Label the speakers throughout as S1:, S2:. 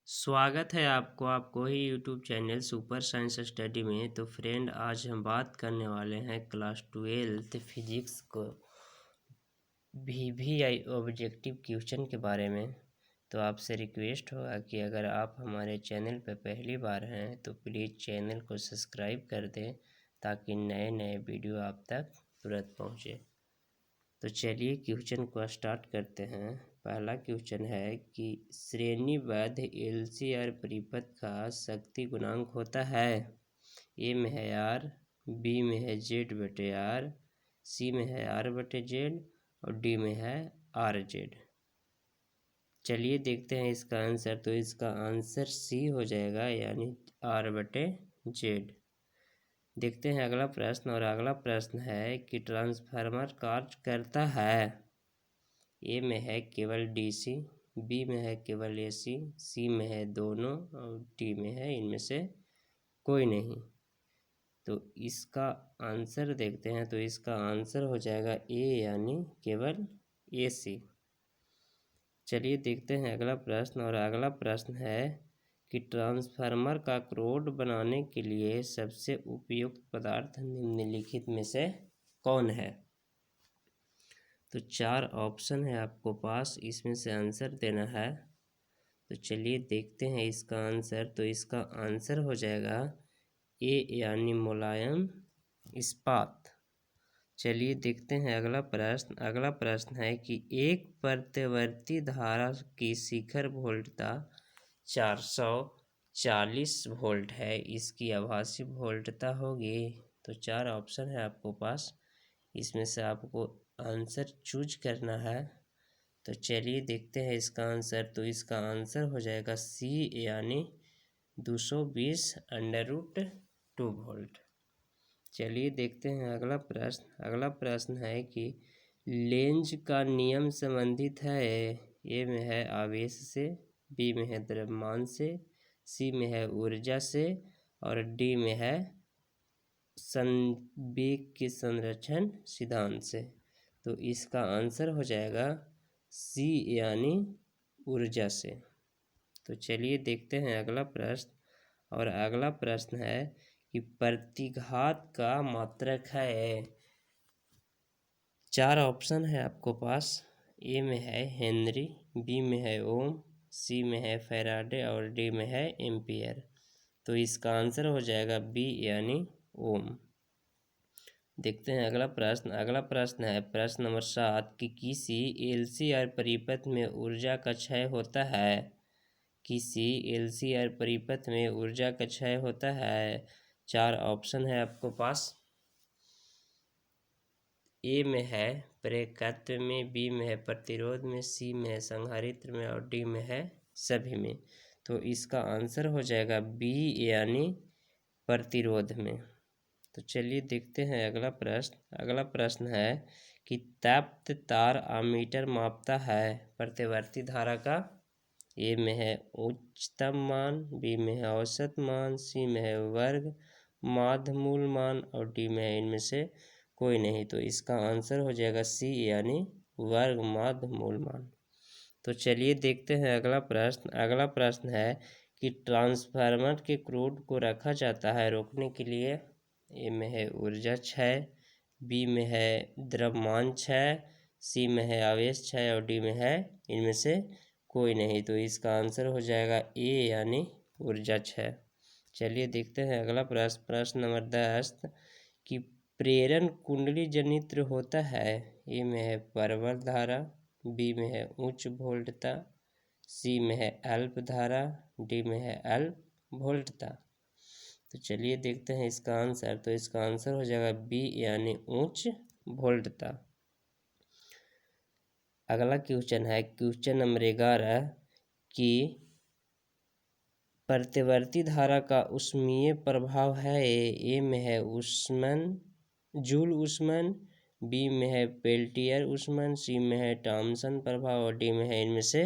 S1: स्वागत है आपको आपको ही YouTube channel super science study में। तो फ्रेंड, आज हम बात करने वाले हैं क्लास 12 फिजिक्स को VVI ऑब्जेक्टिव क्वेश्चन के बारे में। तो आपसे रिक्वेस्ट होगा कि अगर आप हमारे चैनल पर पहली बार हैं तो प्लीज़ चैनल को सब्सक्राइब कर दें ताकि नए नए वीडियो आप तक तुरंत पहुँचे। तो चलिए क्वेश्चन को स्टार्ट करते हैं। पहला क्वेश्चन है कि श्रेणीबद्ध LCR परिपथ का शक्ति गुणांक होता है। ए में है R, बी में है Z/R, सी में है R/Z और डी में है RZ। चलिए देखते हैं इसका आंसर। तो इसका आंसर सी हो जाएगा, यानी R/Z। देखते हैं अगला प्रश्न। और अगला प्रश्न है कि ट्रांसफार्मर कार्य करता है। ए में है केवल DC, बी में है केवल AC, सी में है दोनों और डी में है इनमें से कोई नहीं। तो इसका आंसर देखते हैं। तो इसका आंसर हो जाएगा ए, यानी केवल AC। चलिए देखते हैं अगला प्रश्न। और अगला प्रश्न है कि ट्रांसफार्मर का क्रोड बनाने के लिए सबसे उपयुक्त पदार्थ निम्नलिखित में से कौन है। तो 4 ऑप्शन है आपको पास, इसमें से आंसर देना है। तो चलिए देखते हैं इसका आंसर। तो इसका आंसर हो जाएगा ए, यानी मुलायम इस्पात। चलिए देखते हैं अगला प्रश्न। अगला प्रश्न है कि एक प्रत्यावर्ती धारा की शिखर वोल्टता 440 वोल्ट है, इसकी आभासी वोल्टता होगी। तो 4 ऑप्शन है आपको पास, इसमें से आपको आंसर चूज करना है। तो चलिए देखते हैं इसका आंसर। तो इसका आंसर हो जाएगा सी, यानी 220√2 वोल्ट। चलिए देखते हैं अगला प्रश्न। अगला प्रश्न है कि लेंज का नियम संबंधित है। ए में है आवेश से, बी में है द्रव्यमान से, सी में है ऊर्जा से और डी में है संवेग के संरक्षण सिद्धांत से। तो इसका आंसर हो जाएगा सी, यानी ऊर्जा से। तो चलिए देखते हैं अगला प्रश्न। और अगला प्रश्न है कि प्रतिघात का मात्रक है। 4 ऑप्शन है आपको पास। ए में है हेनरी, बी में है ओम, सी में है फैराडे और डी में है एम्पियर। तो इसका आंसर हो जाएगा बी, यानी ओम। देखते हैं अगला प्रश्न। अगला प्रश्न है प्रश्न नंबर 7 कि किसी LCR परिपथ में ऊर्जा का क्षय होता है। किसी LCR परिपथ में ऊर्जा का क्षय होता है। 4 ऑप्शन है आपको पास। ए में है प्रेरकत्व में, बी में है प्रतिरोध में, सी में है संधारित्र में और डी में है सभी में। तो इसका आंसर हो जाएगा बी, यानी प्रतिरोध में। तो चलिए देखते हैं अगला प्रश्न। अगला प्रश्न है कि तप्त तार अमीटर मापता है प्रतिवर्ती धारा का। ए में है उच्चतम मान, बी में है औसत मान, सी में है वर्ग माध्य मूल मान और डी में है इनमें से कोई नहीं। तो इसका आंसर हो जाएगा सी, यानी वर्ग माध्य मूल मान। तो चलिए देखते हैं अगला प्रश्न। अगला प्रश्न है कि ट्रांसफार्मर के क्रोड को रखा जाता है रोकने के लिए। ए में है ऊर्जा क्षय, बी में है द्रव्यमान क्षय, सी में है आवेश क्षय और डी में है इनमें से कोई नहीं। तो इसका आंसर हो जाएगा ए, यानी ऊर्जा क्षय। चलिए देखते हैं अगला प्रश्न। प्रश्न नंबर 10 कि प्रेरण कुंडली जनित्र होता है। ए में है प्रबल धारा, बी में है उच्च वोल्टता, सी में है अल्प धारा, डी में है अल्प वोल्टता। तो चलिए देखते हैं इसका आंसर। तो इसका आंसर हो जाएगा बी, यानी उच्च वोल्टता। अगला क्वेश्चन है क्वेश्चन नंबर 11 कि प्रतिवर्ती धारा का ऊष्मीय प्रभाव है। ए में है ऊष्मन जूल ऊष्मन, बी में है पेल्टियर ऊष्मन, सी में है थॉम्सन प्रभाव और डी में है इनमें से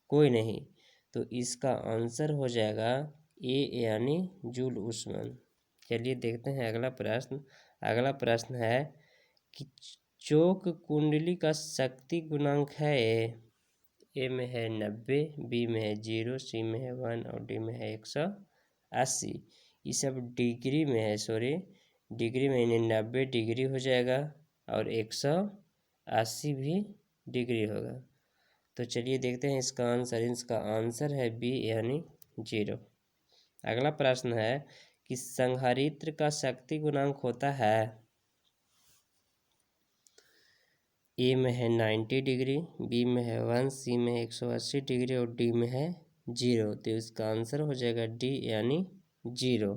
S1: कोई नहीं। तो इसका आंसर हो जाएगा ए, यानी जूल ऊष्मन। चलिए देखते हैं अगला प्रश्न। अगला प्रश्न है कि चोक कुंडली का शक्ति गुणांक है। ए में है 90, बी में है 0, सी में है 1 और डी में है 180। ये सब डिग्री में है, सॉरी डिग्री में, यानी 90 डिग्री हो जाएगा और 180 भी डिग्री होगा। तो चलिए देखते हैं इसका आंसर। इसका आंसर है बी यानी 0। अगला प्रश्न है कि संधारित्र का शक्ति गुणांक होता है, ए में है 90 डिग्री, बी में है 1, सी में है 180 डिग्री और डी में है 0। तो इसका आंसर हो जाएगा डी यानी 0।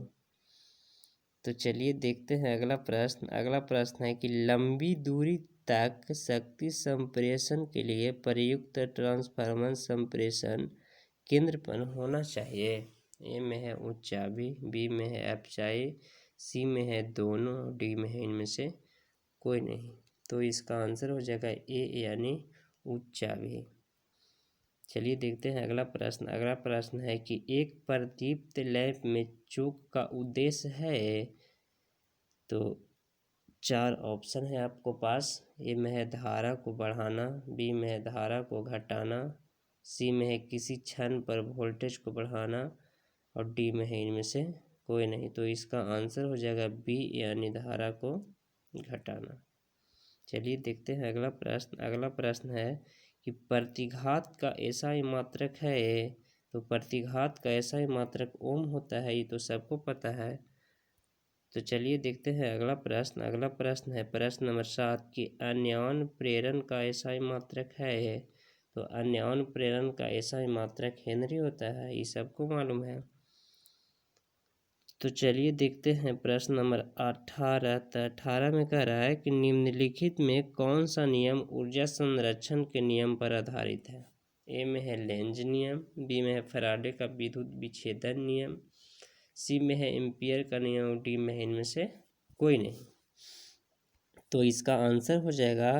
S1: तो चलिए देखते हैं अगला प्रश्न। अगला प्रश्न है कि लंबी दूरी तक शक्ति संप्रेषण के लिए प्रयुक्त ट्रांसफार्मर संप्रेषण केंद्र पर होना चाहिए। ए में है उच्च चाबी, बी में है अपचाई, सी में है दोनों, डी में है इनमें से कोई नहीं। तो इसका आंसर हो जाएगा ए यानी उच्च चाबी। चलिए देखते हैं अगला प्रश्न। अगला प्रश्न है कि एक प्रदीप्त लैंप में चूक का उद्देश्य है। तो 4 ऑप्शन है आपको पास। ए में है धारा को बढ़ाना, बी में है धारा को घटाना, सी में है किसी क्षण पर वोल्टेज को बढ़ाना और डी में है इनमें से कोई नहीं। तो इसका आंसर हो जाएगा बी यानी धारा को घटाना। चलिए देखते हैं अगला प्रश्न। अगला प्रश्न है कि प्रतिघात का ऐसा ही मात्रक है। तो प्रतिघात का ऐसा ही मात्रक ओम होता है, ये तो सबको पता है। तो चलिए देखते हैं अगला प्रश्न। अगला प्रश्न है प्रश्न नंबर 7 कि अन्योन प्रेरण का ऐसा ही मात्रक है। तो अन्योन प्रेरण का ऐसा ही मात्रक हेनरी होता है, ये सबको मालूम है। तो चलिए देखते हैं प्रश्न नंबर 18। तो 18 में कह रहा है कि निम्नलिखित में कौन सा नियम ऊर्जा संरक्षण के नियम पर आधारित है। ए में है लेंज नियम, बी में है फैराडे का विद्युत विच्छेदन नियम, सी में है एम्पियर का नियम और डी में है इनमें से कोई नहीं। तो इसका आंसर हो जाएगा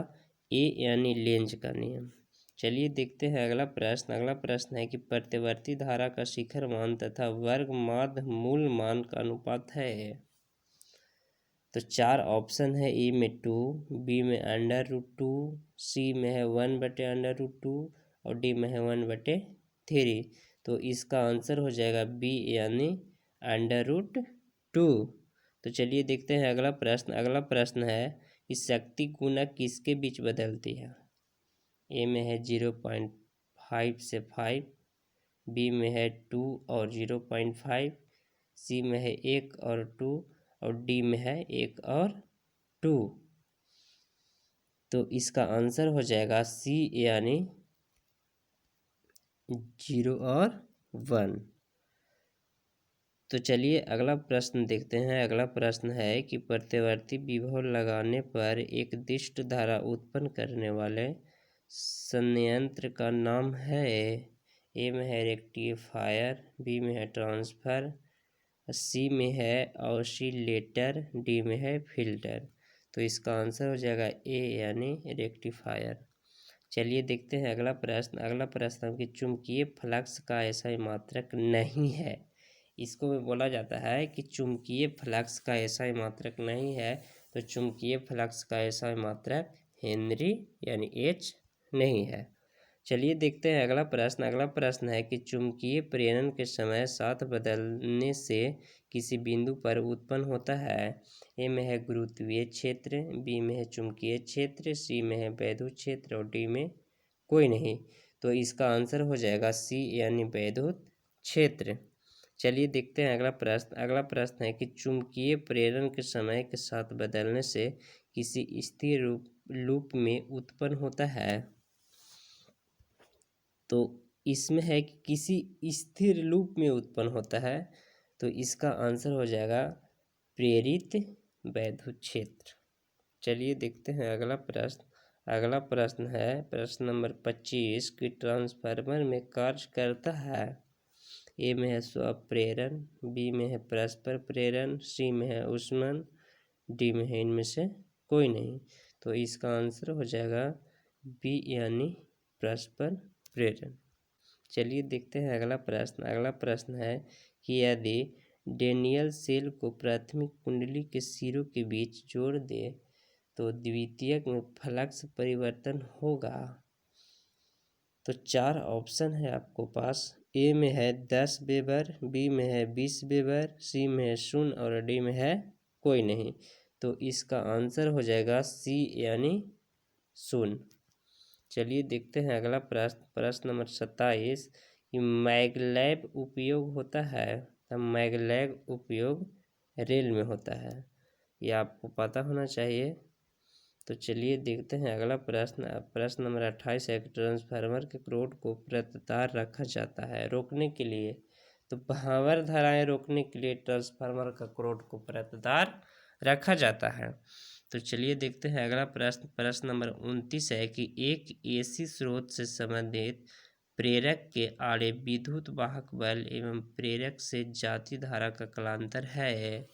S1: ए यानी लेंज का नियम। चलिए देखते हैं अगला प्रश्न। अगला प्रश्न है कि प्रत्यावर्ती धारा का शिखर मान तथा वर्ग माध्य मूल मान का अनुपात है। तो 4 ऑप्शन है। ए में 2, बी में √2, सी में है 1/√2 और डी में है 1/3। तो इसका आंसर हो जाएगा बी यानी √2। तो चलिए देखते हैं अगला प्रश्न। अगला प्रश्न है कि शक्ति गुणक किसके बीच बदलती है। ए में है 0.5 से 5, बी में है 2 और 0.5, सी में है 1 और 2 और डी में है 1 और 2। तो इसका आंसर हो जाएगा सी यानी 0 और 1। तो चलिए अगला प्रश्न देखते हैं। अगला प्रश्न है कि प्रत्यावर्ती विभव लगाने पर एक दिष्ट धारा उत्पन्न करने वाले संयंत्र का नाम है। ए में है रेक्टिफायर, बी में है ट्रांसफर, सी में है ऑसिलेटर, डी में है फिल्टर। तो इसका आंसर हो जाएगा ए यानी रेक्टिफायर। चलिए देखते हैं अगला प्रश्न। अगला प्रश्न कि चुंबकीय फ्लक्स का ऐसा ही मात्रक नहीं है। इसको में बोला जाता है कि चुंबकीय फ्लक्स का ऐसा ही मात्रक नहीं है। तो चुंबकीय फ्लक्स का ऐसा ही मात्रक हेनरी यानी एच नहीं है। चलिए देखते हैं अगला प्रश्न। अगला प्रश्न है कि चुंबकीय प्रेरण के समय साथ बदलने से किसी बिंदु पर उत्पन्न होता है। ए में है गुरुत्वीय क्षेत्र, बी में है चुंबकीय क्षेत्र, सी में है वैद्युत क्षेत्र और डी में कोई नहीं। तो इसका आंसर हो जाएगा सी यानी वैद्युत क्षेत्र। चलिए देखते हैं अगला प्रश्न। अगला प्रश्न है कि चुंबकीय प्रेरण के समय के साथ बदलने से किसी स्थिर लूप में उत्पन्न होता है। तो इसमें है कि किसी स्थिर लूप में उत्पन्न होता है। तो इसका आंसर हो जाएगा प्रेरित वैद्युत क्षेत्र। चलिए देखते हैं अगला प्रश्न। अगला प्रश्न है प्रश्न नंबर 25 कि ट्रांसफार्मर में कार्य करता है। ए में है स्वप्रेरण, बी में है परस्पर प्रेरण, सी में है ऊष्मन, डी में है इनमें से कोई नहीं। तो इसका आंसर हो जाएगा बी यानी परस्पर प्रेरण। चलिए देखते हैं अगला प्रश्न। अगला प्रश्न है कि यदि डैनियल सेल को प्राथमिक कुंडली के सिरों के बीच जोड़ दे तो द्वितीयक में फ्लक्स परिवर्तन होगा। तो 4 ऑप्शन है आपको पास। ए में है 10 वेबर, बी में है 20 वेबर, सी में है 0 और डी में है कोई नहीं। तो इसका आंसर हो जाएगा सी यानी 0। चलिए देखते हैं अगला प्रश्न, प्रश्न नंबर 27 कि मैगलेब उपयोग होता है। तो मैगलेब उपयोग रेल में होता है, ये आपको पता होना चाहिए। तो चलिए देखते हैं अगला प्रश्न, प्रश्न नंबर 28 है। ट्रांसफार्मर के क्रोड को प्रत्यार रखा जाता है रोकने के लिए। तो पावर धाराएं रोकने के लिए ट्रांसफार्मर का क्रोड को प्रत्यार रखा जाता है। तो चलिए देखते हैं अगला प्रश्न, प्रश्न नंबर 29 है कि एक एसी स्रोत से संबंधित प्रेरक के आड़े विद्युत वाहक बल एवं प्रेरक से जाती धारा का कालांतर है।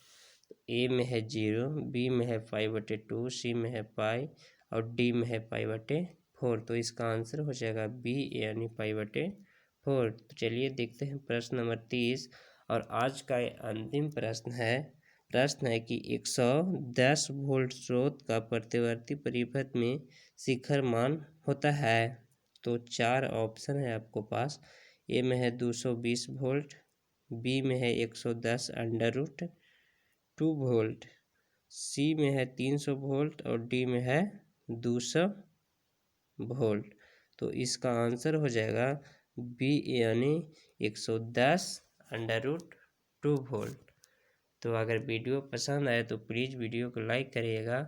S1: ए में है 0, बी में है 5/2, सी में है पाई और डी में है पाई/4। तो इसका आंसर हो जाएगा बी यानी पाई/4। तो चलिए देखते हैं प्रश्न नंबर 30 और आज का अंतिम प्रश्न है। प्रश्न है कि 110 वोल्ट स्रोत का प्रतिवर्ती परिपथ में शिखर मान होता है। तो 4 ऑप्शन है आपको पास। ए में है 220 वोल्ट, बी में है 110 √2 वोल्ट, सी में है 300 वोल्ट और डी में है 200 वोल्ट। तो इसका आंसर हो जाएगा बी यानी 110 √2 वोल्ट। तो अगर वीडियो पसंद आए तो प्लीज़ वीडियो को लाइक करिएगा